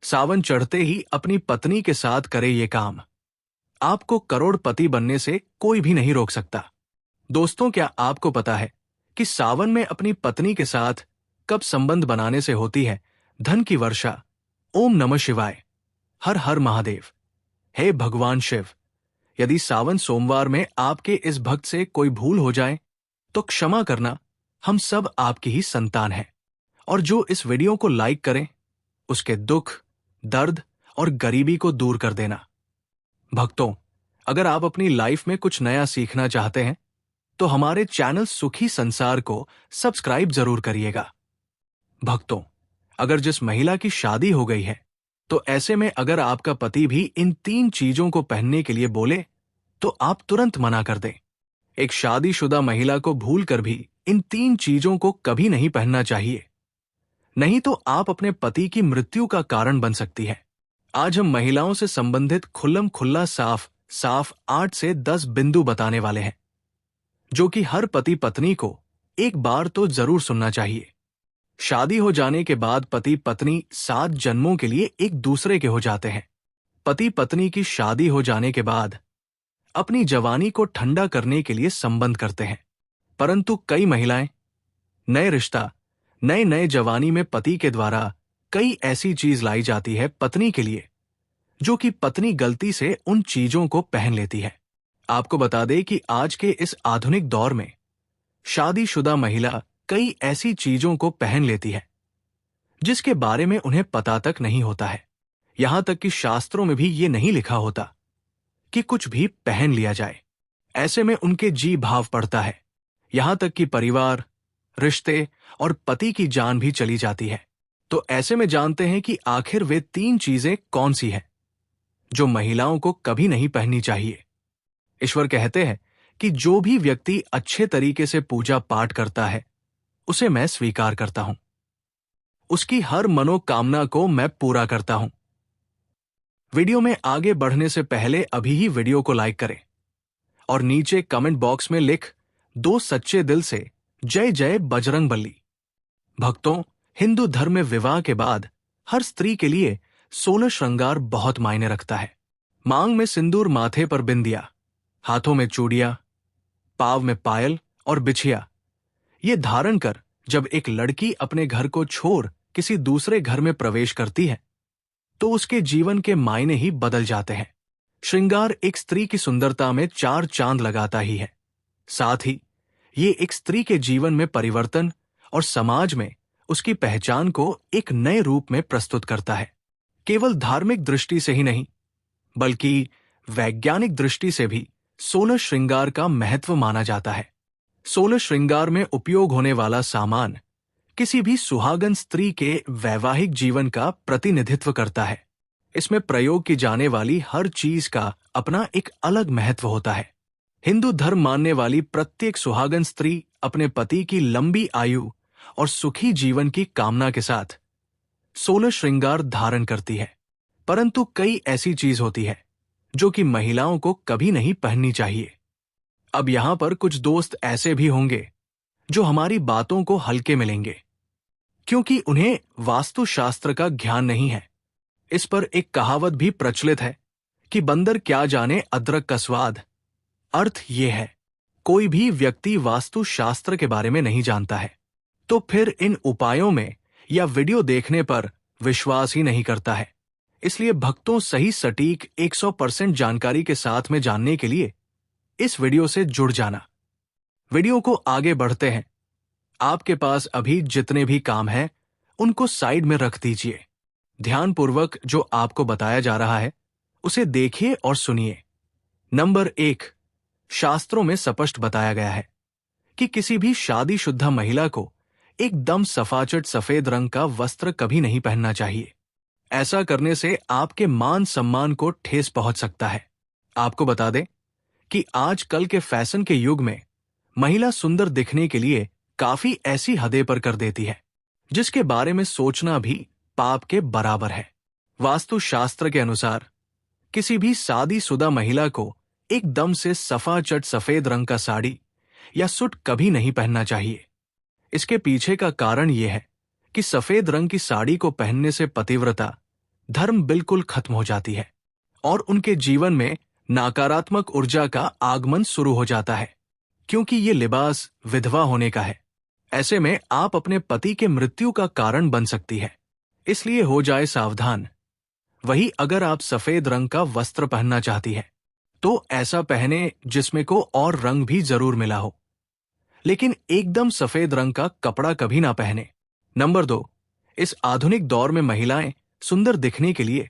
सावन चढ़ते ही अपनी पत्नी के साथ करे ये काम। आपको करोड़पति बनने से कोई भी नहीं रोक सकता। दोस्तों, क्या आपको पता है कि सावन में अपनी पत्नी के साथ कब संबंध बनाने से होती है धन की वर्षा? ओम नमः शिवाय, हर हर महादेव। हे भगवान शिव, यदि सावन सोमवार में आपके इस भक्त से कोई भूल हो जाए तो क्षमा करना, हम सब आपकी ही संतान हैं। और जो इस वीडियो को लाइक करें, उसके दुख, दर्द और गरीबी को दूर कर देना। भक्तों, अगर आप अपनी लाइफ में कुछ नया सीखना चाहते हैं तो हमारे चैनल सुखी संसार को सब्सक्राइब जरूर करिएगा। भक्तों, अगर जिस महिला की शादी हो गई है, तो ऐसे में अगर आपका पति भी इन 3 चीजों को पहनने के लिए बोले तो आप तुरंत मना कर दें। एक शादीशुदा महिला को भूलकर भी इन 3 चीजों को कभी नहीं पहनना चाहिए, नहीं तो आप अपने पति की मृत्यु का कारण बन सकती है। आज हम महिलाओं से संबंधित खुल्लम खुल्ला साफ 8 से 10 बिंदु बताने वाले हैं, जो कि हर पति पत्नी को एक बार तो जरूर सुनना चाहिए। शादी हो जाने के बाद पति पत्नी 7 जन्मों के लिए एक दूसरे के हो जाते हैं। पति पत्नी की शादी हो जाने के बाद अपनी जवानी को ठंडा करने के लिए संबंध करते हैं, परंतु कई महिलाएं नए रिश्ता, नए जवानी में पति के द्वारा कई ऐसी चीज लाई जाती है पत्नी के लिए, जो कि पत्नी गलती से उन चीजों को पहन लेती है। आपको बता दें कि आज के इस आधुनिक दौर में शादीशुदा महिला कई ऐसी चीजों को पहन लेती है जिसके बारे में उन्हें पता तक नहीं होता है। यहां तक कि शास्त्रों में भी ये नहीं लिखा होता कि कुछ भी पहन लिया जाए। ऐसे में उनके जी भाव पड़ता है, यहां तक कि परिवार, रिश्ते और पति की जान भी चली जाती है। तो ऐसे में जानते हैं कि आखिर वे 3 चीजें कौन सी हैं जो महिलाओं को कभी नहीं पहननी चाहिए। ईश्वर कहते हैं कि जो भी व्यक्ति अच्छे तरीके से पूजा पाठ करता है उसे मैं स्वीकार करता हूं, उसकी हर मनोकामना को मैं पूरा करता हूं। वीडियो में आगे बढ़ने से पहले अभी ही वीडियो को लाइक करें और नीचे कमेंट बॉक्स में लिख दो सच्चे दिल से जय जय बजरंगबली। भक्तों, हिंदू धर्म में विवाह के बाद हर स्त्री के लिए 16 श्रृंगार बहुत मायने रखता है। मांग में सिंदूर, माथे पर बिंदिया, हाथों में चूड़ियां, पाव में पायल और बिछिया, ये धारण कर जब एक लड़की अपने घर को छोड़ किसी दूसरे घर में प्रवेश करती है तो उसके जीवन के मायने ही बदल जाते हैं। श्रृंगार एक स्त्री की सुंदरता में 4 चांद लगाता ही है। साथ ही ये एक स्त्री के जीवन में परिवर्तन और समाज में उसकी पहचान को एक नए रूप में प्रस्तुत करता है। केवल धार्मिक दृष्टि से ही नहीं, बल्कि वैज्ञानिक दृष्टि से भी 16 श्रृंगार का महत्व माना जाता है। 16 श्रृंगार में उपयोग होने वाला सामान किसी भी सुहागन स्त्री के वैवाहिक जीवन का प्रतिनिधित्व करता है। इसमें प्रयोग की जाने वाली हर चीज का अपना एक अलग महत्व होता है। हिंदू धर्म मानने वाली प्रत्येक सुहागन स्त्री अपने पति की लंबी आयु और सुखी जीवन की कामना के साथ 16 श्रृंगार धारण करती है। परंतु कई ऐसी चीज होती है जो कि महिलाओं को कभी नहीं पहननी चाहिए। अब यहां पर कुछ दोस्त ऐसे भी होंगे जो हमारी बातों को हल्के में लेंगे, क्योंकि उन्हें वास्तुशास्त्र का ज्ञान नहीं है। इस पर एक कहावत भी प्रचलित है कि बंदर क्या जाने अदरक का स्वाद। अर्थ यह है, कोई भी व्यक्ति वास्तुशास्त्र के बारे में नहीं जानता है तो फिर इन उपायों में या वीडियो देखने पर विश्वास ही नहीं करता है। इसलिए भक्तों, सही सटीक 100% जानकारी के साथ में जानने के लिए इस वीडियो से जुड़ जाना। वीडियो को आगे बढ़ते हैं। आपके पास अभी जितने भी काम हैं उनको साइड में रख दीजिए। ध्यानपूर्वक जो आपको बताया जा रहा है उसे देखिए और सुनिए। नंबर 1, शास्त्रों में स्पष्ट बताया गया है कि किसी भी शादीशुदा महिला को एकदम सफाचट सफेद रंग का वस्त्र कभी नहीं पहनना चाहिए। ऐसा करने से आपके मान सम्मान को ठेस पहुंच सकता है। आपको बता दें कि आजकल के फैशन के युग में महिला सुंदर दिखने के लिए काफी ऐसी हदें पर कर देती है जिसके बारे में सोचना भी पाप के बराबर है। वास्तुशास्त्र के अनुसार किसी भी शादीशुदा महिला को एकदम से सफाचट सफेद रंग का साड़ी या सूट कभी नहीं पहनना चाहिए। इसके पीछे का कारण यह है कि सफेद रंग की साड़ी को पहनने से पतिव्रता धर्म बिल्कुल खत्म हो जाती है और उनके जीवन में नकारात्मक ऊर्जा का आगमन शुरू हो जाता है, क्योंकि ये लिबास विधवा होने का है। ऐसे में आप अपने पति के मृत्यु का कारण बन सकती है, इसलिए हो जाए सावधान। वही अगर आप सफेद रंग का वस्त्र पहनना चाहती है तो ऐसा पहने जिसमें को और रंग भी जरूर मिला हो, लेकिन एकदम सफेद रंग का कपड़ा कभी ना पहने। नंबर 2, इस आधुनिक दौर में महिलाएं सुंदर दिखने के लिए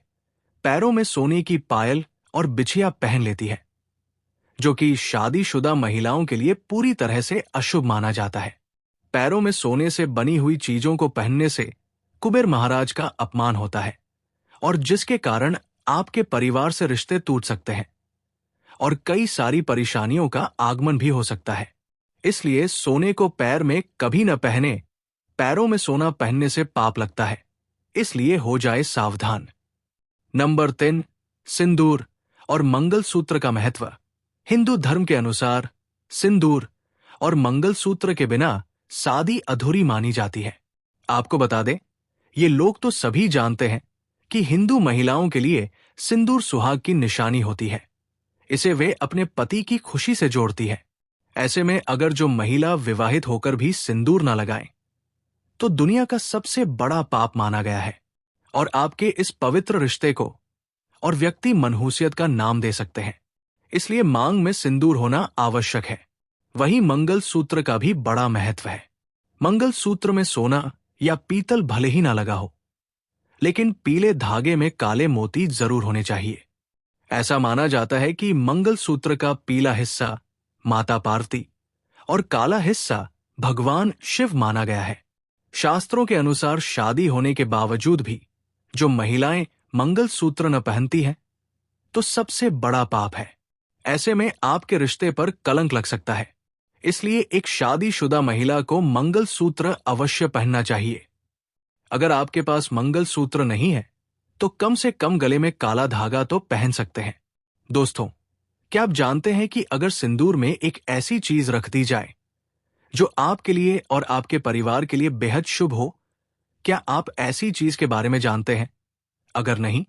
पैरों में सोने की पायल और बिछिया पहन लेती है, जो कि शादीशुदा महिलाओं के लिए पूरी तरह से अशुभ माना जाता है। पैरों में सोने से बनी हुई चीजों को पहनने से कुबेर महाराज का अपमान होता है और जिसके कारण आपके परिवार से रिश्ते टूट सकते हैं और कई सारी परेशानियों का आगमन भी हो सकता है। इसलिए सोने को पैर में कभी न पहने। पैरों में सोना पहनने से पाप लगता है, इसलिए हो जाए सावधान। नंबर 3, सिंदूर और मंगलसूत्र का महत्व। हिंदू धर्म के अनुसार सिंदूर और मंगलसूत्र के बिना शादी अधूरी मानी जाती है। आपको बता दें, ये लोग तो सभी जानते हैं कि हिंदू महिलाओं के लिए सिंदूर सुहाग की निशानी होती है। इसे वे अपने पति की खुशी से जोड़ती है। ऐसे में अगर जो महिला विवाहित होकर भी सिंदूर ना लगाए तो दुनिया का सबसे बड़ा पाप माना गया है और आपके इस पवित्र रिश्ते को और व्यक्ति मनहूसियत का नाम दे सकते हैं। इसलिए मांग में सिंदूर होना आवश्यक है। वहीं मंगलसूत्र का भी बड़ा महत्व है। मंगलसूत्र में सोना या पीतल भले ही ना लगा हो, लेकिन पीले धागे में काले मोती जरूर होने चाहिए। ऐसा माना जाता है कि मंगलसूत्र का पीला हिस्सा माता पार्वती और काला हिस्सा भगवान शिव माना गया है। शास्त्रों के अनुसार शादी होने के बावजूद भी जो महिलाएं मंगलसूत्र न पहनती हैं तो सबसे बड़ा पाप है। ऐसे में आपके रिश्ते पर कलंक लग सकता है। इसलिए एक शादीशुदा महिला को मंगलसूत्र अवश्य पहनना चाहिए। अगर आपके पास मंगलसूत्र नहीं है तो कम से कम गले में काला धागा तो पहन सकते हैं। दोस्तों, क्या आप जानते हैं कि अगर सिंदूर में एक ऐसी चीज रख दी जाए जो आपके लिए और आपके परिवार के लिए बेहद शुभ हो? क्या आप ऐसी चीज के बारे में जानते हैं? अगर नहीं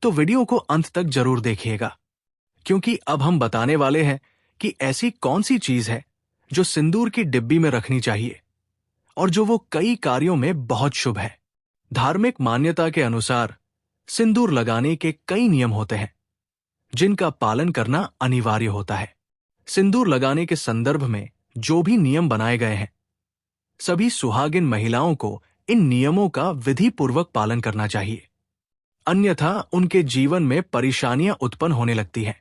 तो वीडियो को अंत तक जरूर देखिएगा, क्योंकि अब हम बताने वाले हैं कि ऐसी कौन सी चीज है जो सिंदूर की डिब्बी में रखनी चाहिए और जो वो कई कार्यों में बहुत शुभ है। धार्मिक मान्यता के अनुसार सिंदूर लगाने के कई नियम होते हैं जिनका पालन करना अनिवार्य होता है। सिंदूर लगाने के संदर्भ में जो भी नियम बनाए गए हैं, सभी सुहागिन महिलाओं को इन नियमों का विधि पूर्वक पालन करना चाहिए, अन्यथा उनके जीवन में परेशानियां उत्पन्न होने लगती हैं।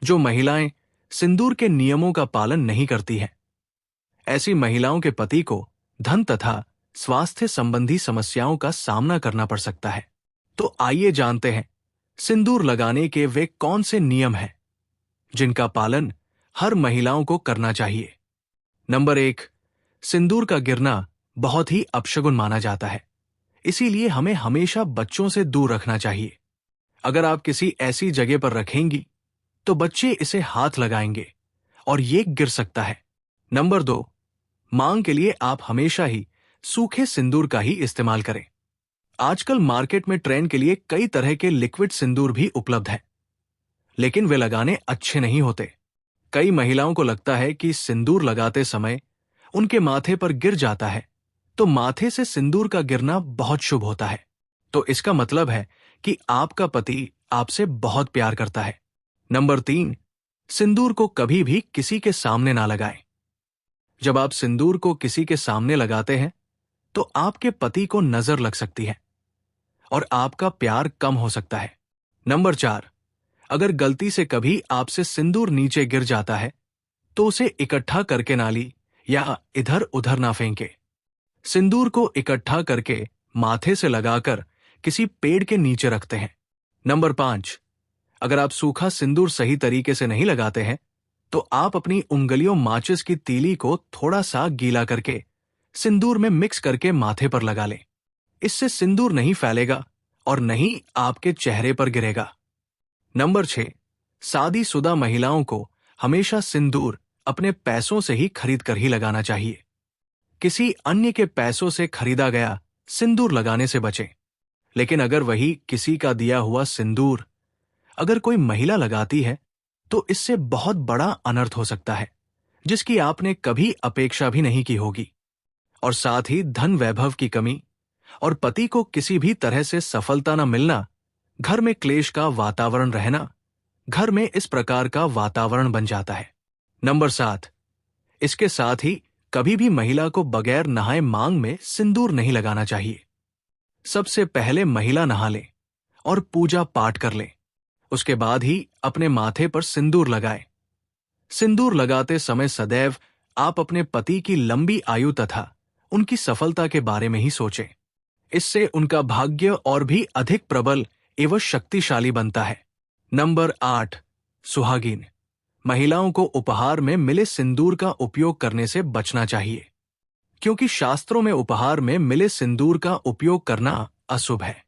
जो महिलाएं सिंदूर के नियमों का पालन नहीं करती हैं, ऐसी महिलाओं के पति को धन तथा स्वास्थ्य संबंधी समस्याओं का सामना करना पड़ सकता है। तो आइए जानते हैं सिंदूर लगाने के वे कौन से नियम हैं जिनका पालन हर महिलाओं को करना चाहिए। नंबर 1, सिंदूर का गिरना बहुत ही अपशगुन माना जाता है, इसीलिए हमें हमेशा बच्चों से दूर रखना चाहिए। अगर आप किसी ऐसी जगह पर रखेंगी तो बच्चे इसे हाथ लगाएंगे और ये गिर सकता है। नंबर 2, मांग के लिए आप हमेशा ही सूखे सिंदूर का ही इस्तेमाल करें। आजकल मार्केट में ट्रेंड के लिए कई तरह के लिक्विड सिंदूर भी उपलब्ध हैं, लेकिन वे लगाने अच्छे नहीं होते। कई महिलाओं को लगता है कि सिंदूर लगाते समय उनके माथे पर गिर जाता है तो माथे से सिंदूर का गिरना बहुत शुभ होता है। तो इसका मतलब है कि आपका पति आपसे बहुत प्यार करता है। नंबर 3, सिंदूर को कभी भी किसी के सामने ना लगाएं। जब आप सिंदूर को किसी के सामने लगाते हैं तो आपके पति को नजर लग सकती है और आपका प्यार कम हो सकता है। नंबर 4, अगर गलती से कभी आपसे सिंदूर नीचे गिर जाता है तो उसे इकट्ठा करके नाली या इधर उधर ना फेंके। सिंदूर को इकट्ठा करके माथे से लगाकर किसी पेड़ के नीचे रखते हैं। नंबर 5, अगर आप सूखा सिंदूर सही तरीके से नहीं लगाते हैं तो आप अपनी उंगलियों माचिस की तीली को थोड़ा सा गीला करके सिंदूर में मिक्स करके माथे पर लगा लें। इससे सिंदूर नहीं फैलेगा और नहीं आपके चेहरे पर गिरेगा। नंबर 6, शादीशुदा महिलाओं को हमेशा सिंदूर अपने पैसों से ही खरीद कर ही लगाना चाहिए। किसी अन्य के पैसों से खरीदा गया सिंदूर लगाने से बचें। लेकिन अगर वही किसी का दिया हुआ सिंदूर अगर कोई महिला लगाती है तो इससे बहुत बड़ा अनर्थ हो सकता है, जिसकी आपने कभी अपेक्षा भी नहीं की होगी। और साथ ही धन वैभव की कमी और पति को किसी भी तरह से सफलता न मिलना, घर में क्लेश का वातावरण रहना, घर में इस प्रकार का वातावरण बन जाता है। नंबर 7, इसके साथ ही कभी भी महिला को बगैर नहाए मांग में सिंदूर नहीं लगाना चाहिए। सबसे पहले महिला नहा ले और पूजा पाठ कर ले, उसके बाद ही अपने माथे पर सिंदूर लगाए। सिंदूर लगाते समय सदैव आप अपने पति की लंबी आयु तथा उनकी सफलता के बारे में ही सोचें। इससे उनका भाग्य और भी अधिक प्रबल एवं शक्तिशाली बनता है। नंबर 8, सुहागिन। महिलाओं को उपहार में मिले सिंदूर का उपयोग करने से बचना चाहिए, क्योंकि शास्त्रों में उपहार में मिले सिंदूर का उपयोग करना अशुभ है।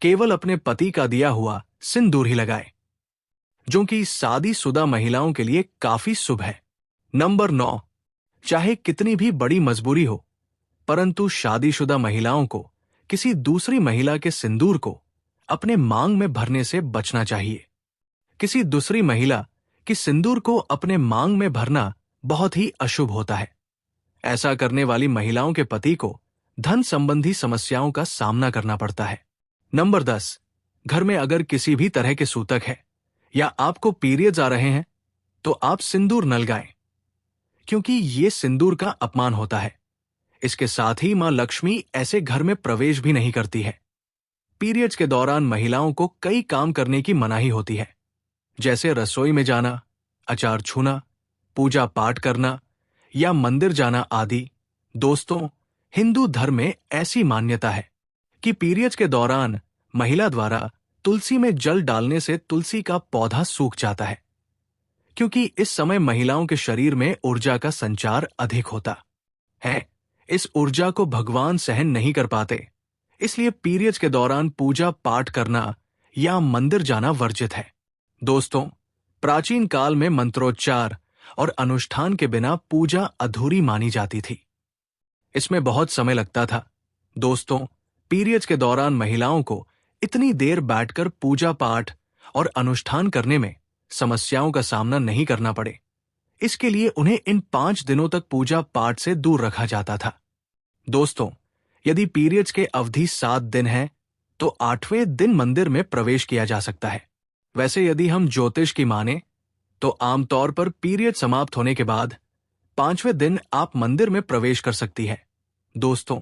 केवल अपने पति का दिया हुआ सिंदूर ही लगाए, जो कि शादीशुदा महिलाओं के लिए काफी शुभ है। नंबर 9, चाहे कितनी भी बड़ी मजबूरी हो, परंतु शादीशुदा महिलाओं को किसी दूसरी महिला के सिंदूर को अपने मांग में भरने से बचना चाहिए। किसी दूसरी महिला कि सिंदूर को अपने मांग में भरना बहुत ही अशुभ होता है। ऐसा करने वाली महिलाओं के पति को धन संबंधी समस्याओं का सामना करना पड़ता है। नंबर 10, घर में अगर किसी भी तरह के सूतक है या आपको पीरियड्स आ रहे हैं तो आप सिंदूर न लगाएं, क्योंकि ये सिंदूर का अपमान होता है। इसके साथ ही मां लक्ष्मी ऐसे घर में प्रवेश भी नहीं करती है। पीरियड्स के दौरान महिलाओं को कई काम करने की मनाही होती है, जैसे रसोई में जाना, अचार छूना, पूजा पाठ करना या मंदिर जाना आदि। दोस्तों, हिंदू धर्म में ऐसी मान्यता है कि पीरियड्स के दौरान महिला द्वारा तुलसी में जल डालने से तुलसी का पौधा सूख जाता है, क्योंकि इस समय महिलाओं के शरीर में ऊर्जा का संचार अधिक होता है। इस ऊर्जा को भगवान सहन नहीं कर पाते, इसलिए पीरियड्स के दौरान पूजा पाठ करना या मंदिर जाना वर्जित है। दोस्तों, प्राचीन काल में मंत्रोच्चार और अनुष्ठान के बिना पूजा अधूरी मानी जाती थी। इसमें बहुत समय लगता था। दोस्तों, पीरियड्स के दौरान महिलाओं को इतनी देर बैठकर पूजा पाठ और अनुष्ठान करने में समस्याओं का सामना नहीं करना पड़े, इसके लिए उन्हें इन 5 दिनों तक पूजा पाठ से दूर रखा जाता था। दोस्तों, यदि पीरियड्स के अवधि 7 दिन है तो 8वें दिन मंदिर में प्रवेश किया जा सकता है। वैसे यदि हम ज्योतिष की माने तो आमतौर पर पीरियड समाप्त होने के बाद 5वें दिन आप मंदिर में प्रवेश कर सकती है। दोस्तों,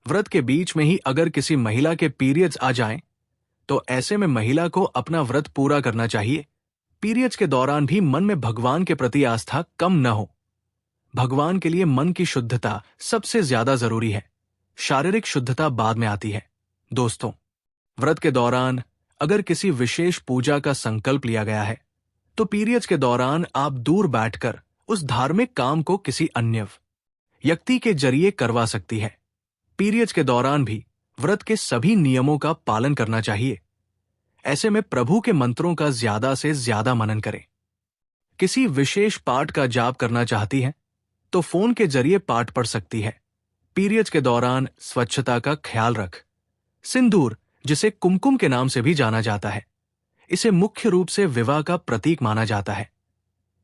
व्रत के बीच में ही अगर किसी महिला के पीरियड्स आ जाएं, तो ऐसे में महिला को अपना व्रत पूरा करना चाहिए। पीरियड्स के दौरान भी मन में भगवान के प्रति आस्था कम न हो। भगवान के लिए मन की शुद्धता सबसे ज्यादा जरूरी है, शारीरिक शुद्धता बाद में आती है। दोस्तों, व्रत के दौरान अगर किसी विशेष पूजा का संकल्प लिया गया है तो पीरियड्स के दौरान आप दूर बैठकर उस धार्मिक काम को किसी अन्य व्यक्ति के जरिए करवा सकती है। पीरियड्स के दौरान भी व्रत के सभी नियमों का पालन करना चाहिए। ऐसे में प्रभु के मंत्रों का ज्यादा से ज्यादा मनन करें। किसी विशेष पाठ का जाप करना चाहती है तो फोन के जरिए पाठ पढ़ सकती है। पीरियड्स के दौरान स्वच्छता का ख्याल रख। सिंदूर, जिसे कुमकुम के नाम से भी जाना जाता है, इसे मुख्य रूप से विवाह का प्रतीक माना जाता है।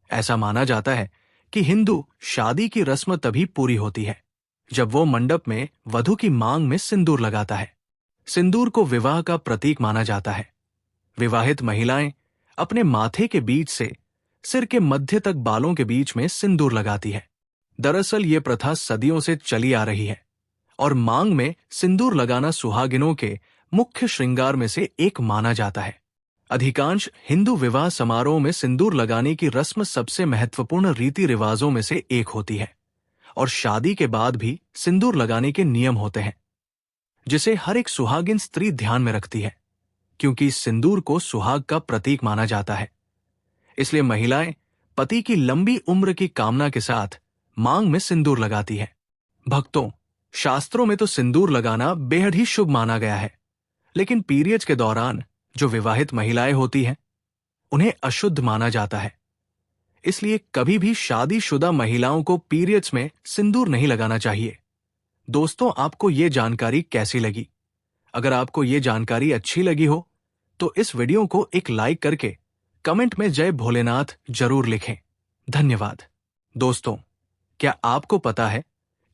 ऐसा माना जाता है कि हिंदू शादी की रस्म तभी पूरी होती है जब वो मंडप में वधू की मांग में सिंदूर लगाता है। सिंदूर को विवाह का प्रतीक माना जाता है। विवाहित महिलाएं अपने माथे के बीच से सिर के मध्य तक बालों के बीच में सिंदूर लगाती है। दरअसल ये प्रथा सदियों से चली आ रही है और मांग में सिंदूर लगाना सुहागिनों के मुख्य श्रृंगार में से एक माना जाता है। अधिकांश हिंदू विवाह समारोह में सिंदूर लगाने की रस्म सबसे महत्वपूर्ण रीति रिवाजों में से एक होती है और शादी के बाद भी सिंदूर लगाने के नियम होते हैं, जिसे हर एक सुहागिन स्त्री ध्यान में रखती है, क्योंकि सिंदूर को सुहाग का प्रतीक माना जाता है। इसलिए महिलाएं पति की लंबी उम्र की कामना के साथ मांग में सिंदूर लगाती है। भक्तों, शास्त्रों में तो सिंदूर लगाना बेहद ही शुभ माना गया है, लेकिन पीरियड्स के दौरान जो विवाहित महिलाएं होती हैं उन्हें अशुद्ध माना जाता है। इसलिए कभी भी शादीशुदा महिलाओं को पीरियड्स में सिंदूर नहीं लगाना चाहिए। दोस्तों, आपको ये जानकारी कैसी लगी? अगर आपको ये जानकारी अच्छी लगी हो तो इस वीडियो को एक लाइक करके कमेंट में जय भोलेनाथ जरूर लिखें। धन्यवाद। दोस्तों, क्या आपको पता है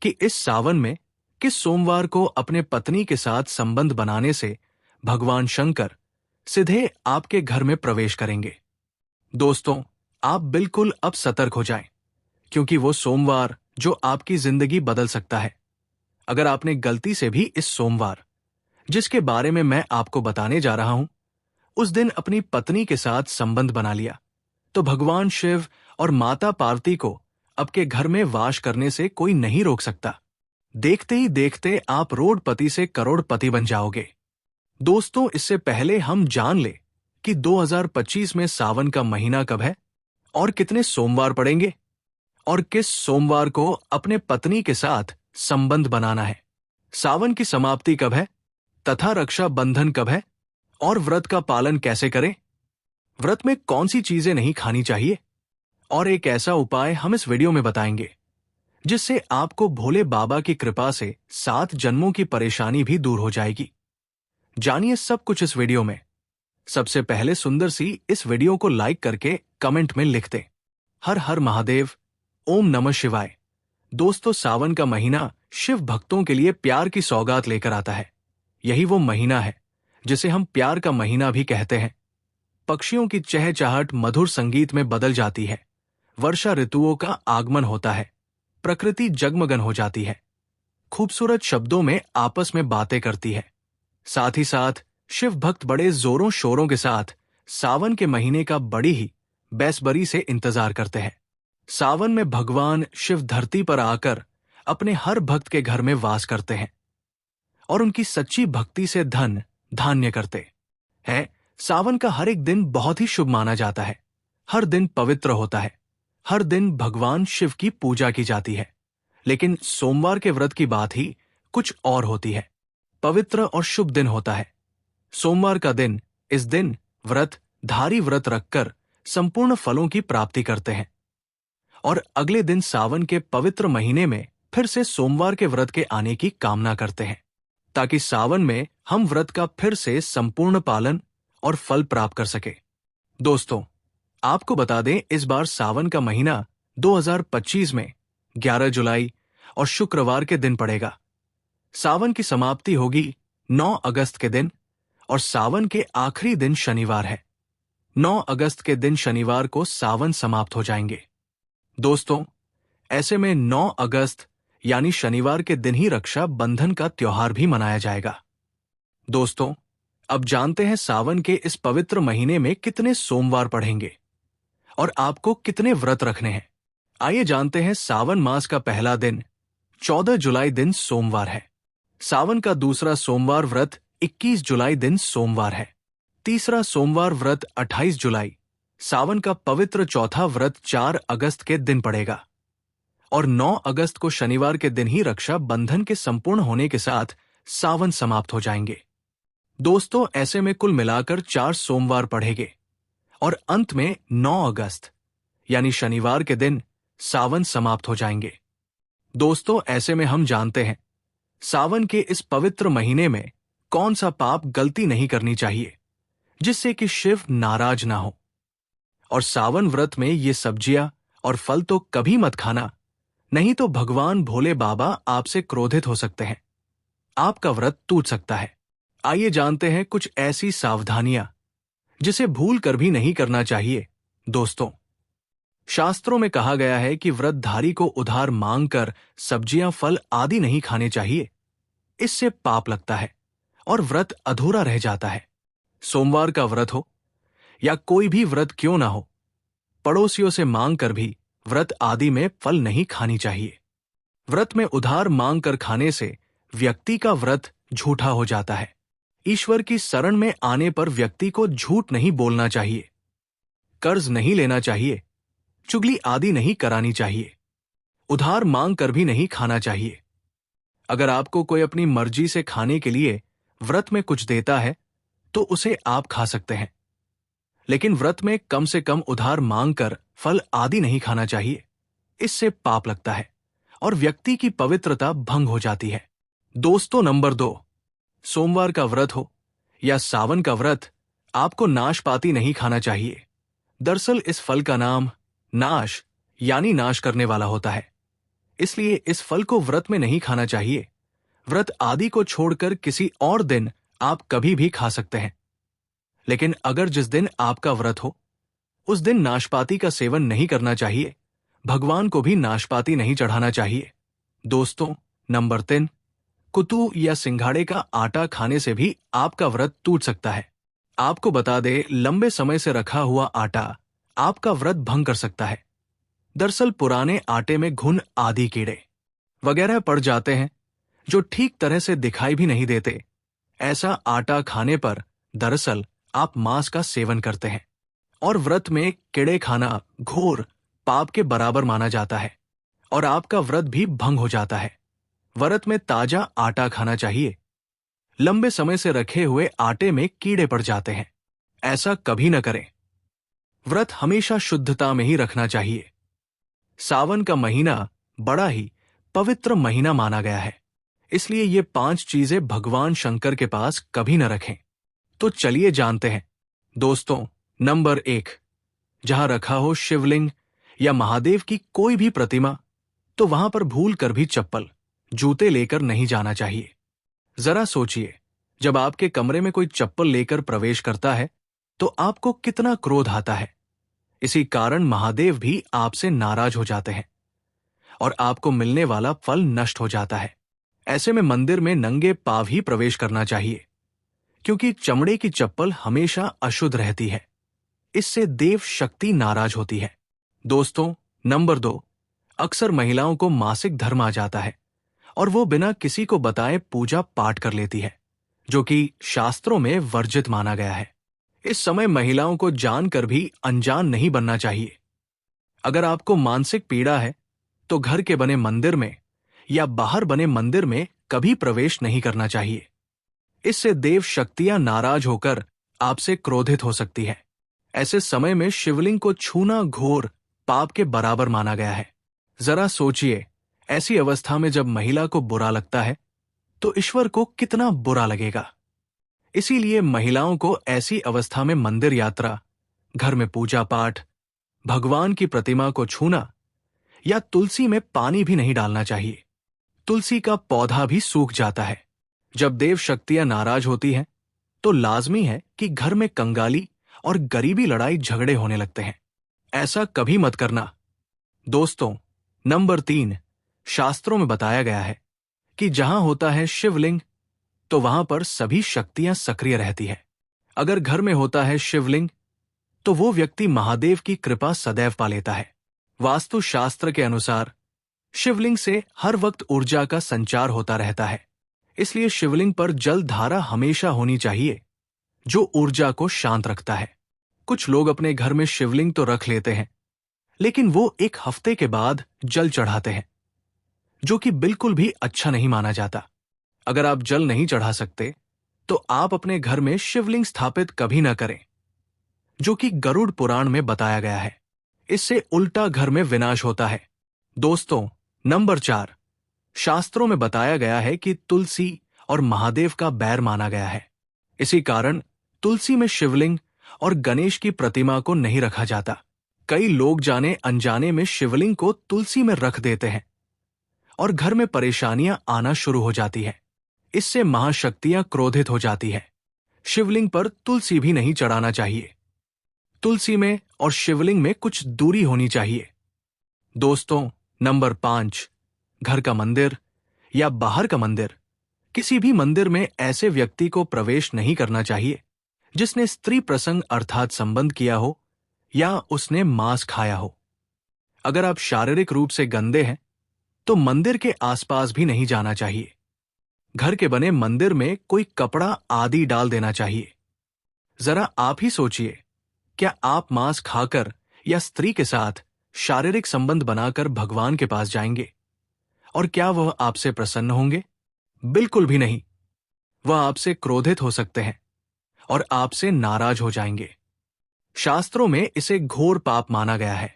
कि इस सावन में किस सोमवार को अपने पत्नी के साथ संबंध बनाने से भगवान शंकर सीधे आपके घर में प्रवेश करेंगे? दोस्तों, आप बिल्कुल अब सतर्क हो जाएं, क्योंकि वो सोमवार जो आपकी जिंदगी बदल सकता है। अगर आपने गलती से भी इस सोमवार, जिसके बारे में मैं आपको बताने जा रहा हूं, उस दिन अपनी पत्नी के साथ संबंध बना लिया, तो भगवान शिव और माता पार्वती को आपके घर में वास करने से कोई नहीं रोक सकता। देखते ही देखते आप रोडपति से करोड़पति बन जाओगे। दोस्तों, इससे पहले हम जान ले कि 2025 में सावन का महीना कब है और कितने सोमवार पड़ेंगे और किस सोमवार को अपने पत्नी के साथ संबंध बनाना है। सावन की समाप्ति कब है तथा रक्षा बंधन कब है और व्रत का पालन कैसे करें। व्रत में कौन सी चीजें नहीं खानी चाहिए और एक ऐसा उपाय हम इस वीडियो में बताएंगे जिससे आपको भोले बाबा की कृपा से 7 जन्मों की परेशानी भी दूर हो जाएगी। जानिए सब कुछ इस वीडियो में। सबसे पहले सुंदर सी इस वीडियो को लाइक करके कमेंट में लिख दें, हर हर महादेव, ओम नमः शिवाय। दोस्तों, सावन का महीना शिव भक्तों के लिए प्यार की सौगात लेकर आता है। यही वो महीना है जिसे हम प्यार का महीना भी कहते हैं। पक्षियों की चहचहाहट मधुर संगीत में बदल जाती है, वर्षा ऋतुओं का आगमन होता है, प्रकृति जगमगन हो जाती है, खूबसूरत शब्दों में आपस में बातें करती है। साथ ही साथ शिव भक्त बड़े जोरों शोरों के साथ सावन के महीने का बड़ी ही बेसब्री से इंतजार करते हैं। सावन में भगवान शिव धरती पर आकर अपने हर भक्त के घर में वास करते हैं और उनकी सच्ची भक्ति से धन धान्य करते हैं। सावन का हर एक दिन बहुत ही शुभ माना जाता है। हर दिन पवित्र होता है, हर दिन भगवान शिव की पूजा की जाती है। लेकिन सोमवार के व्रत की बात ही कुछ और होती है। पवित्र और शुभ दिन होता है सोमवार का दिन। इस दिन धारी व्रत रखकर संपूर्ण फलों की प्राप्ति करते हैं और अगले दिन सावन के पवित्र महीने में फिर से सोमवार के व्रत के आने की कामना करते हैं, ताकि सावन में हम व्रत का फिर से संपूर्ण पालन और फल प्राप्त कर सके। दोस्तों, आपको बता दें, इस बार सावन का महीना 2025 में 11 जुलाई और शुक्रवार के दिन पड़ेगा। सावन की समाप्ति होगी 9 अगस्त के दिन और सावन के आखिरी दिन शनिवार है। 9 अगस्त के दिन शनिवार को सावन समाप्त हो जाएंगे। दोस्तों, ऐसे में 9 अगस्त यानी शनिवार के दिन ही रक्षा बंधन का त्योहार भी मनाया जाएगा। दोस्तों, अब जानते हैं सावन के इस पवित्र महीने में कितने सोमवार पड़ेंगे और आपको कितने व्रत रखने हैं। आइए जानते हैं। सावन मास का पहला दिन 14 जुलाई दिन सोमवार है। सावन का दूसरा सोमवार व्रत 21 जुलाई दिन सोमवार है। तीसरा सोमवार व्रत 28 जुलाई। सावन का पवित्र चौथा व्रत 4 अगस्त के दिन पड़ेगा और 9 अगस्त को शनिवार के दिन ही रक्षा बंधन के संपूर्ण होने के साथ सावन समाप्त हो जाएंगे। दोस्तों, ऐसे में कुल मिलाकर 4 सोमवार पड़ेंगे और अंत में 9 अगस्त यानी शनिवार के दिन सावन समाप्त हो जाएंगे। दोस्तों, ऐसे में हम जानते हैं सावन के इस पवित्र महीने में कौन सा पाप गलती नहीं करनी चाहिए जिससे कि शिव नाराज ना हो। और सावन व्रत में ये सब्जियां और फल तो कभी मत खाना, नहीं तो भगवान भोले बाबा आपसे क्रोधित हो सकते हैं, आपका व्रत टूट सकता है। आइए जानते हैं कुछ ऐसी सावधानियां जिसे भूल कर भी नहीं करना चाहिए। दोस्तों, शास्त्रों में कहा गया है कि व्रतधारी को उधार मांगकर सब्जियां फल आदि नहीं खाने चाहिए, इससे पाप लगता है और व्रत अधूरा रह जाता है। सोमवार का व्रत हो या कोई भी व्रत क्यों ना हो, पड़ोसियों से मांग कर भी व्रत आदि में फल नहीं खानी चाहिए। व्रत में उधार मांग कर खाने से व्यक्ति का व्रत झूठा हो जाता है। ईश्वर की शरण में आने पर व्यक्ति को झूठ नहीं बोलना चाहिए, कर्ज नहीं लेना चाहिए, चुगली आदि नहीं करानी चाहिए, उधार मांग कर भी नहीं खाना चाहिए। अगर आपको कोई अपनी मर्जी से खाने के लिए व्रत में कुछ देता है तो उसे आप खा सकते हैं, लेकिन व्रत में कम से कम उधार मांगकर फल आदि नहीं खाना चाहिए, इससे पाप लगता है और व्यक्ति की पवित्रता भंग हो जाती है। दोस्तों, नंबर 2, सोमवार का व्रत हो या सावन का व्रत, आपको नाशपाती नहीं खाना चाहिए। दरअसल इस फल का नाम नाश यानी नाश करने वाला होता है, इसलिए इस फल को व्रत में नहीं खाना चाहिए। व्रत आदि को छोड़कर किसी और दिन आप कभी भी खा सकते हैं, लेकिन अगर जिस दिन आपका व्रत हो उस दिन नाशपाती का सेवन नहीं करना चाहिए। भगवान को भी नाशपाती नहीं चढ़ाना चाहिए। दोस्तों, नंबर 3, कुतू या सिंघाड़े का आटा खाने से भी आपका व्रत टूट सकता है। आपको बता दे, लंबे समय से रखा हुआ आटा आपका व्रत भंग कर सकता है। दरअसल पुराने आटे में घुन आदि कीड़े वगैरह पड़ जाते हैं जो ठीक तरह से दिखाई भी नहीं देते। ऐसा आटा खाने पर दरअसल आप मांस का सेवन करते हैं और व्रत में कीड़े खाना घोर पाप के बराबर माना जाता है और आपका व्रत भी भंग हो जाता है। व्रत में ताजा आटा खाना चाहिए। लंबे समय से रखे हुए आटे में कीड़े पड़ जाते हैं, ऐसा कभी न करें। व्रत हमेशा शुद्धता में ही रखना चाहिए। सावन का महीना बड़ा ही पवित्र महीना माना गया है, इसलिए ये 5 चीजें भगवान शंकर के पास कभी न रखें। तो चलिए जानते हैं। दोस्तों, नंबर 1, जहां रखा हो शिवलिंग या महादेव की कोई भी प्रतिमा, तो वहां पर भूल कर भी चप्पल जूते लेकर नहीं जाना चाहिए। जरा सोचिए, जब आपके कमरे में कोई चप्पल लेकर प्रवेश करता है तो आपको कितना क्रोध आता है। इसी कारण महादेव भी आपसे नाराज हो जाते हैं और आपको मिलने वाला फल नष्ट हो जाता है। ऐसे में मंदिर में नंगे पांव ही प्रवेश करना चाहिए, क्योंकि चमड़े की चप्पल हमेशा अशुद्ध रहती है। इससे देव शक्ति नाराज होती है। दोस्तों, नंबर 2, अक्सर महिलाओं को मासिक धर्म आ जाता है और वो बिना किसी को बताए पूजा पाठ कर लेती है, जो कि शास्त्रों में वर्जित माना गया है। इस समय महिलाओं को जानकर भी अनजान नहीं बनना चाहिए। अगर आपको मानसिक पीड़ा है तो घर के बने मंदिर में या बाहर बने मंदिर में कभी प्रवेश नहीं करना चाहिए। इससे देव शक्तियां नाराज होकर आपसे क्रोधित हो सकती है। ऐसे समय में शिवलिंग को छूना घोर पाप के बराबर माना गया है। जरा सोचिए, ऐसी अवस्था में जब महिला को बुरा लगता है तो ईश्वर को कितना बुरा लगेगा। इसीलिए महिलाओं को ऐसी अवस्था में मंदिर यात्रा, घर में पूजा पाठ, भगवान की प्रतिमा को छूना या तुलसी में पानी भी नहीं डालना चाहिए। तुलसी का पौधा भी सूख जाता है। जब देव शक्तियां नाराज होती हैं तो लाजमी है कि घर में कंगाली और गरीबी लड़ाई झगड़े होने लगते हैं। ऐसा कभी मत करना। दोस्तों, नंबर 3, शास्त्रों में बताया गया है कि जहां होता है शिवलिंग तो वहां पर सभी शक्तियां सक्रिय रहती है। अगर घर में होता है शिवलिंग तो वो व्यक्ति महादेव की कृपा सदैव पा लेता है। वास्तु शास्त्र के अनुसार शिवलिंग से हर वक्त ऊर्जा का संचार होता रहता है, इसलिए शिवलिंग पर जल धारा हमेशा होनी चाहिए, जो ऊर्जा को शांत रखता है। कुछ लोग अपने घर में शिवलिंग तो रख लेते हैं, लेकिन वो 1 हफ्ते के बाद जल चढ़ाते हैं, जो कि बिल्कुल भी अच्छा नहीं माना जाता। अगर आप जल नहीं चढ़ा सकते तो आप अपने घर में शिवलिंग स्थापित कभी न करें, जो कि गरुड़ पुराण में बताया गया है। इससे उल्टा घर में विनाश होता है। दोस्तों, नंबर 4, शास्त्रों में बताया गया है कि तुलसी और महादेव का बैर माना गया है। इसी कारण तुलसी में शिवलिंग और गणेश की प्रतिमा को नहीं रखा जाता। कई लोग जाने अनजाने में शिवलिंग को तुलसी में रख देते हैं और घर में परेशानियां आना शुरू हो जाती है। इससे महाशक्तियां क्रोधित हो जाती है। शिवलिंग पर तुलसी भी नहीं चढ़ाना चाहिए। तुलसी में और शिवलिंग में कुछ दूरी होनी चाहिए। दोस्तों, नंबर 5, घर का मंदिर या बाहर का मंदिर, किसी भी मंदिर में ऐसे व्यक्ति को प्रवेश नहीं करना चाहिए जिसने स्त्री प्रसंग अर्थात संबंध किया हो या उसने मांस खाया हो। अगर आप शारीरिक रूप से गंदे हैं तो मंदिर के आसपास भी नहीं जाना चाहिए। घर के बने मंदिर में कोई कपड़ा आदि डाल देना चाहिए। जरा आप ही सोचिए, क्या आप मांस खाकर या स्त्री के साथ शारीरिक संबंध बनाकर भगवान के पास जाएंगे? और क्या वह आपसे प्रसन्न होंगे? बिल्कुल भी नहीं। वह आपसे क्रोधित हो सकते हैं और आपसे नाराज हो जाएंगे। शास्त्रों में इसे घोर पाप माना गया है।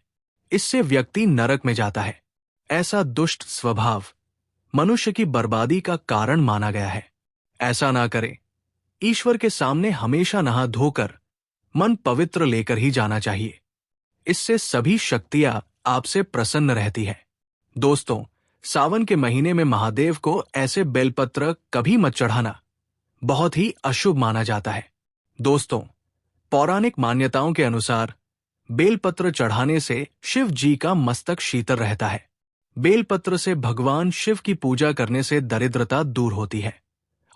इससे व्यक्ति नरक में जाता है। ऐसा दुष्ट स्वभाव मनुष्य की बर्बादी का कारण माना गया है। ऐसा ना करें। ईश्वर के सामने हमेशा नहा धोकर मन पवित्र लेकर ही जाना चाहिए। इससे सभी शक्तियां आपसे प्रसन्न रहती है। दोस्तों, सावन के महीने में महादेव को ऐसे बेलपत्र कभी मत चढ़ाना, बहुत ही अशुभ माना जाता है। दोस्तों, पौराणिक मान्यताओं के अनुसार बेलपत्र चढ़ाने से शिव जी का मस्तक शीतल रहता है। बेलपत्र से भगवान शिव की पूजा करने से दरिद्रता दूर होती है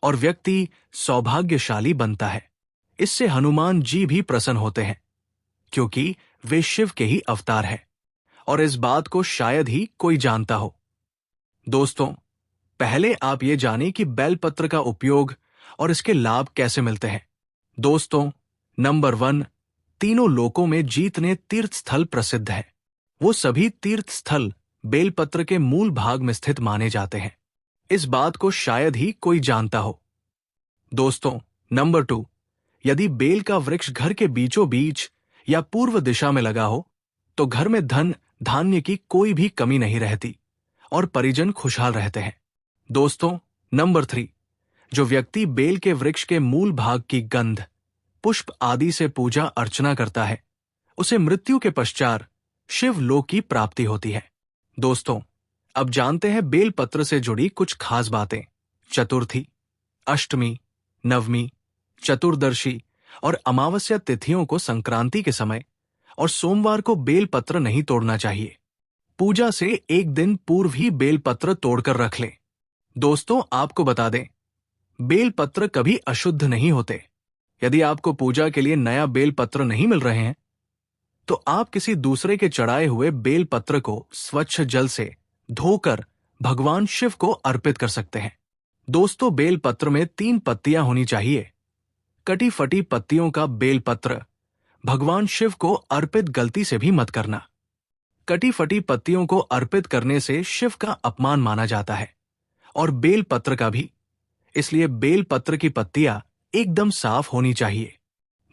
और व्यक्ति सौभाग्यशाली बनता है। इससे हनुमान जी भी प्रसन्न होते हैं, क्योंकि वे शिव के ही अवतार हैं और इस बात को शायद ही कोई जानता हो। दोस्तों, पहले आप ये जानें कि बेलपत्र का उपयोग और इसके लाभ कैसे मिलते हैं। दोस्तों, नंबर 1, तीनों लोकों में जितने तीर्थ स्थल प्रसिद्ध हैं, वो सभी तीर्थ स्थल बेलपत्र के मूल भाग में स्थित माने जाते हैं। इस बात को शायद ही कोई जानता हो। दोस्तों, नंबर 2, यदि बेल का वृक्ष घर के बीचों बीच या पूर्व दिशा में लगा हो तो घर में धन धान्य की कोई भी कमी नहीं रहती और परिजन खुशहाल रहते हैं। दोस्तों, नंबर 3, जो व्यक्ति बेल के वृक्ष के मूल भाग की गंध, पुष्प आदि से पूजा अर्चना करता है, उसे मृत्यु के पश्चात शिव लोक की प्राप्ति होती है। दोस्तों, अब जानते हैं बेलपत्र से जुड़ी कुछ खास बातें। चतुर्थी, अष्टमी, नवमी, चतुर्दशी और अमावस्या तिथियों को संक्रांति के समय और सोमवार को बेलपत्र नहीं तोड़ना चाहिए। पूजा से एक दिन पूर्व ही बेलपत्र तोड़कर रख लें। दोस्तों, आपको बता दें, बेलपत्र कभी अशुद्ध नहीं होते। यदि आपको पूजा के लिए नया बेलपत्र नहीं मिल रहे हैं तो आप किसी दूसरे के चढ़ाए हुए बेलपत्र को स्वच्छ जल से धोकर भगवान शिव को अर्पित कर सकते हैं। दोस्तों, बेलपत्र में 3 पत्तियां होनी चाहिए। कटी फटी पत्तियों का बेलपत्र भगवान शिव को अर्पित गलती से भी मत करना। कटी फटी पत्तियों को अर्पित करने से शिव का अपमान माना जाता है और बेलपत्र का भी, इसलिए बेलपत्र की पत्तियां एकदम साफ होनी चाहिए।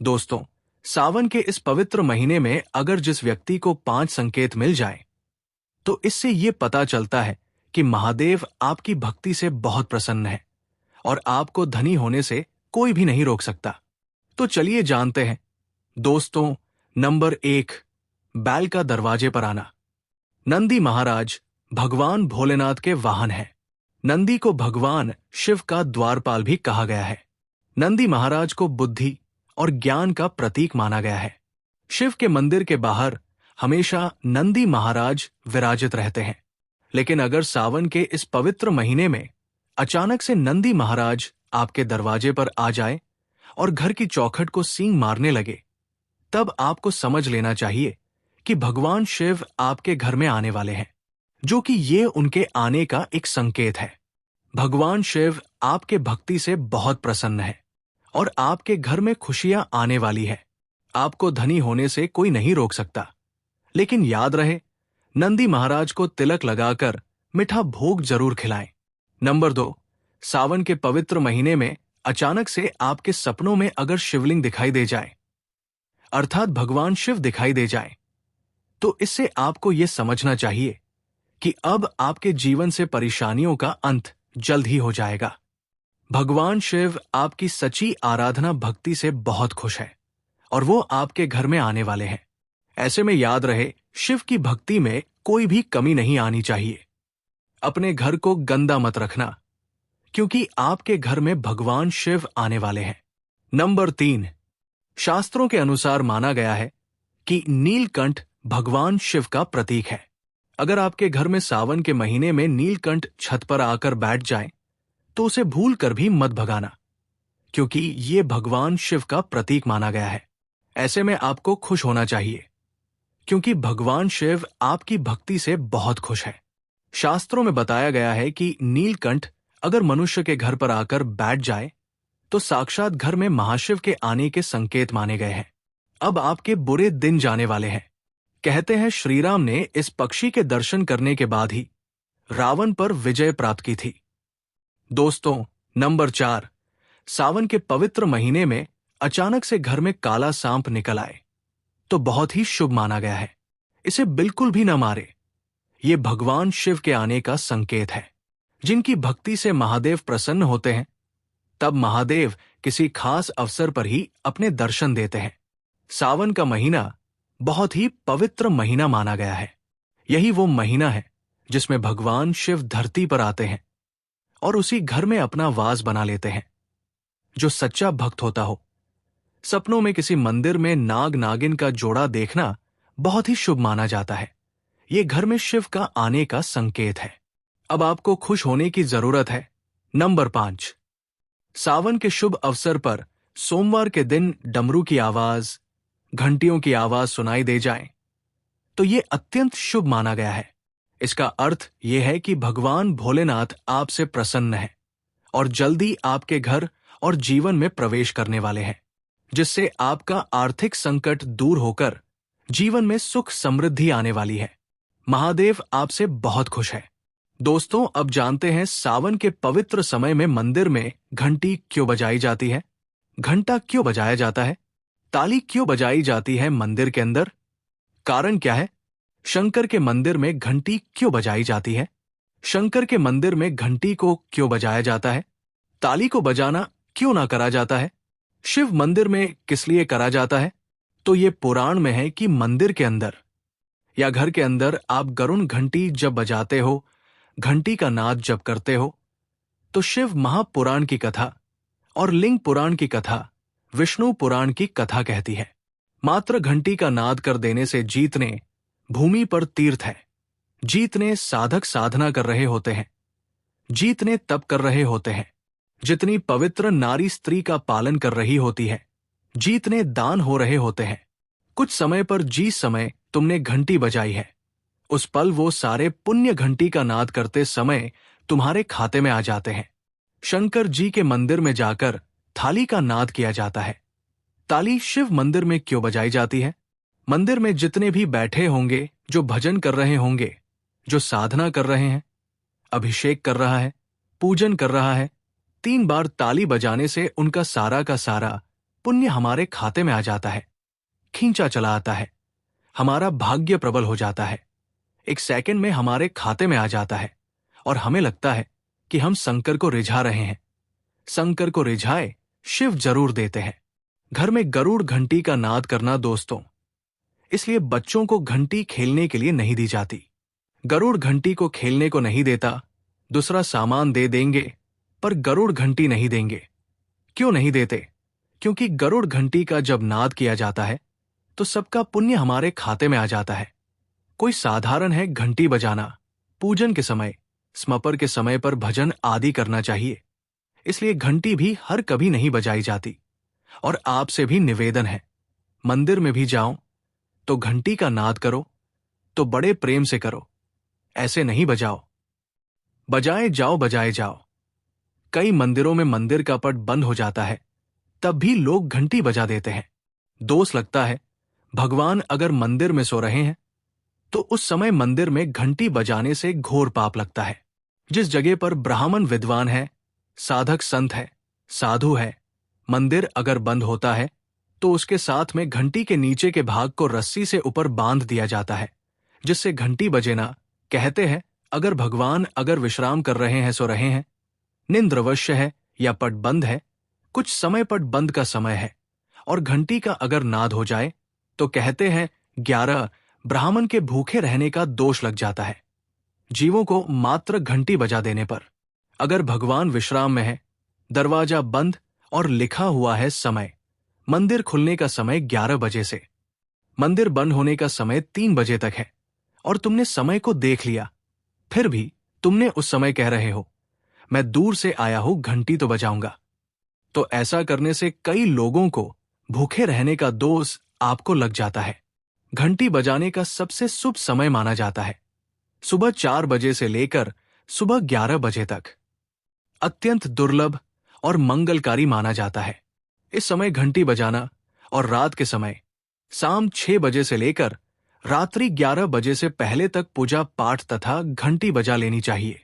दोस्तों, सावन के इस पवित्र महीने में अगर जिस व्यक्ति को 5 संकेत मिल जाए तो इससे ये पता चलता है कि महादेव आपकी भक्ति से बहुत प्रसन्न है और आपको धनी होने से कोई भी नहीं रोक सकता। तो चलिए जानते हैं। दोस्तों, नंबर 1, बैल का दरवाजे पर आना। नंदी महाराज भगवान भोलेनाथ के वाहन हैं। नंदी को भगवान शिव का द्वारपाल भी कहा गया है। नंदी महाराज को बुद्धि और ज्ञान का प्रतीक माना गया है। शिव के मंदिर के बाहर हमेशा नंदी महाराज विराजित रहते हैं। लेकिन अगर सावन के इस पवित्र महीने में अचानक से नंदी महाराज आपके दरवाजे पर आ जाए और घर की चौखट को सींग मारने लगे, तब आपको समझ लेना चाहिए कि भगवान शिव आपके घर में आने वाले हैं, जो कि ये उनके आने का एक संकेत है। भगवान शिव आपके भक्ति से बहुत प्रसन्न है और आपके घर में खुशियां आने वाली है। आपको धनी होने से कोई नहीं रोक सकता। लेकिन याद रहे, नंदी महाराज को तिलक लगाकर मीठा भोग जरूर खिलाएं। नंबर 2, सावन के पवित्र महीने में अचानक से आपके सपनों में अगर शिवलिंग दिखाई दे जाए, अर्थात भगवान शिव दिखाई दे जाए, तो इससे आपको यह समझना चाहिए कि अब आपके जीवन से परेशानियों का अंत जल्द ही हो जाएगा। भगवान शिव आपकी सच्ची आराधना भक्ति से बहुत खुश है और वो आपके घर में आने वाले हैं। ऐसे में याद रहे, शिव की भक्ति में कोई भी कमी नहीं आनी चाहिए। अपने घर को गंदा मत रखना, क्योंकि आपके घर में भगवान शिव आने वाले हैं। नंबर 3, शास्त्रों के अनुसार माना गया है कि नीलकंठ भगवान शिव का प्रतीक है। अगर आपके घर में सावन के महीने में नीलकंठ छत पर आकर बैठ जाए तो उसे भूल कर भी मत भगाना, क्योंकि ये भगवान शिव का प्रतीक माना गया है। ऐसे में आपको खुश होना चाहिए, क्योंकि भगवान शिव आपकी भक्ति से बहुत खुश है। शास्त्रों में बताया गया है कि नीलकंठ अगर मनुष्य के घर पर आकर बैठ जाए तो साक्षात घर में महाशिव के आने के संकेत माने गए हैं। अब आपके बुरे दिन जाने वाले हैं। कहते हैं श्रीराम ने इस पक्षी के दर्शन करने के बाद ही रावण पर विजय प्राप्त की थी। दोस्तों, नंबर 4, सावन के पवित्र महीने में अचानक से घर में काला सांप निकल आए तो बहुत ही शुभ माना गया है। इसे बिल्कुल भी न मारे। ये भगवान शिव के आने का संकेत है। जिनकी भक्ति से महादेव प्रसन्न होते हैं, तब महादेव किसी खास अवसर पर ही अपने दर्शन देते हैं। सावन का महीना बहुत ही पवित्र महीना माना गया है। यही वो महीना है जिसमें भगवान शिव धरती पर आते हैं और उसी घर में अपना वास बना लेते हैं। जो सच्चा भक्त होता हो, सपनों में किसी मंदिर में नाग नागिन का जोड़ा देखना बहुत ही शुभ माना जाता है। ये घर में शिव का आने का संकेत है। अब आपको खुश होने की जरूरत है। नंबर 5, सावन के शुभ अवसर पर सोमवार के दिन डमरू की आवाज, घंटियों की आवाज सुनाई दे जाए तो ये अत्यंत शुभ माना गया है। इसका अर्थ यह है कि भगवान भोलेनाथ आपसे प्रसन्न है और जल्दी आपके घर और जीवन में प्रवेश करने वाले हैं, जिससे आपका आर्थिक संकट दूर होकर जीवन में सुख समृद्धि आने वाली है। महादेव आपसे बहुत खुश है। दोस्तों, अब जानते हैं सावन के पवित्र समय में मंदिर में घंटी क्यों बजाई जाती है। घंटा क्यों बजाया जाता है? ताली क्यों बजाई जाती है मंदिर के अंदर? कारण क्या है? शंकर के मंदिर में घंटी क्यों बजाई जाती है? शंकर के मंदिर में घंटी को क्यों बजाया जाता है? ताली को बजाना क्यों ना करा जाता है? शिव मंदिर में किस लिए करा जाता है? तो ये पुराण में है कि मंदिर के अंदर या घर के अंदर आप गरुण घंटी जब बजाते हो, घंटी का नाद जब करते हो, तो शिव महापुराण की कथा और लिंग पुराण की कथा, विष्णु पुराण की कथा कहती है। मात्र घंटी का नाद कर देने से जीतने भूमि पर तीर्थ है। जीतने साधक साधना कर रहे होते हैं। जीतने तप कर रहे होते हैं। जितनी पवित्र नारी स्त्री का पालन कर रही होती है। जीतने दान हो रहे होते हैं। कुछ समय पर जिस समय तुमने घंटी बजाई है, उस पल वो सारे पुण्य घंटी का नाद करते समय तुम्हारे खाते में आ जाते हैं। शंकर जी के मंदिर में जाकर थाली का नाद किया जाता है। ताली शिव मंदिर में क्यों बजाई जाती है? मंदिर में जितने भी बैठे होंगे, जो भजन कर रहे होंगे, जो साधना कर रहे हैं, अभिषेक कर रहा है, पूजन कर रहा है, 3 बार ताली बजाने से उनका सारा का सारा पुण्य हमारे खाते में आ जाता है। खींचा चला आता है। हमारा भाग्य प्रबल हो जाता है। 1 सेकंड में हमारे खाते में आ जाता है और हमें लगता है कि हम शंकर को रिझा रहे हैं। शंकर को रिझाए शिव जरूर देते हैं। घर में गरुड़ घंटी का नाद करना दोस्तों, इसलिए बच्चों को घंटी खेलने के लिए नहीं दी जाती। गरुड़ घंटी को खेलने को नहीं देता, दूसरा सामान दे देंगे पर गरुड़ घंटी नहीं देंगे। क्यों नहीं देते? क्योंकि गरुड़ घंटी का जब नाद किया जाता है तो सबका पुण्य हमारे खाते में आ जाता है। कोई साधारण है घंटी बजाना, पूजन के समय, स्मपर के समय पर भजन आदि करना चाहिए। इसलिए घंटी भी हर कभी नहीं बजाई जाती। और आपसे भी निवेदन है, मंदिर में भी जाओ तो घंटी का नाद करो तो बड़े प्रेम से करो, ऐसे नहीं बजाओ। बजाए जाओ बजाए जाओ। कई मंदिरों में मंदिर का पट बंद हो जाता है, तब भी लोग घंटी बजा देते हैं। दोष लगता है भगवान अगर मंदिर में सो रहे हैं तो उस समय मंदिर में घंटी बजाने से घोर पाप लगता है। जिस जगह पर ब्राह्मण विद्वान है, साधक संत है, साधु है, मंदिर अगर बंद होता है तो उसके साथ में घंटी के नीचे के भाग को रस्सी से ऊपर बांध दिया जाता है, जिससे घंटी बजे ना। कहते हैं अगर भगवान अगर विश्राम कर रहे हैं, सो रहे हैं, निंद्रवश्य है या पट बंद है, कुछ समय पट बंद का समय है और घंटी का अगर नाद हो जाए तो कहते हैं 11 ब्राह्मण के भूखे रहने का दोष लग जाता है। जीवों को मात्र घंटी बजा देने पर। अगर भगवान विश्राम में है, दरवाजा बंद और लिखा हुआ है समय, मंदिर खुलने का समय 11 बजे से, मंदिर बंद होने का समय 3 बजे तक है और तुमने समय को देख लिया, फिर भी तुमने उस समय कह रहे हो मैं दूर से आया हूं, घंटी तो बजाऊंगा, तो ऐसा करने से कई लोगों को भूखे रहने का दोष आपको लग जाता है। घंटी बजाने का सबसे शुभ समय माना जाता है सुबह 4 बजे से लेकर सुबह 11 बजे तक। अत्यंत दुर्लभ और मंगलकारी माना जाता है इस समय घंटी बजाना। और रात के समय शाम 6 बजे से लेकर रात्रि 11 बजे से पहले तक पूजा पाठ तथा घंटी बजा लेनी चाहिए,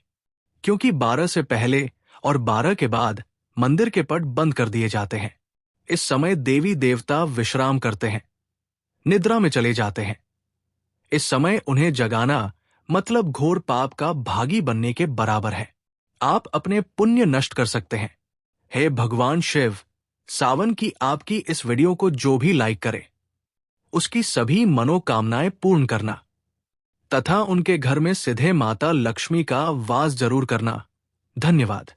क्योंकि 12 से पहले और 12 के बाद मंदिर के पट बंद कर दिए जाते हैं। इस समय देवी देवता विश्राम करते हैं, निद्रा में चले जाते हैं। इस समय उन्हें जगाना मतलब घोर पाप का भागी बनने के बराबर है। आप अपने पुण्य नष्ट कर सकते हैं। हे भगवान शिव, सावन की आपकी इस वीडियो को जो भी लाइक करे उसकी सभी मनोकामनाएं पूर्ण करना तथा उनके घर में सीधे माता लक्ष्मी का वास जरूर करना। धन्यवाद।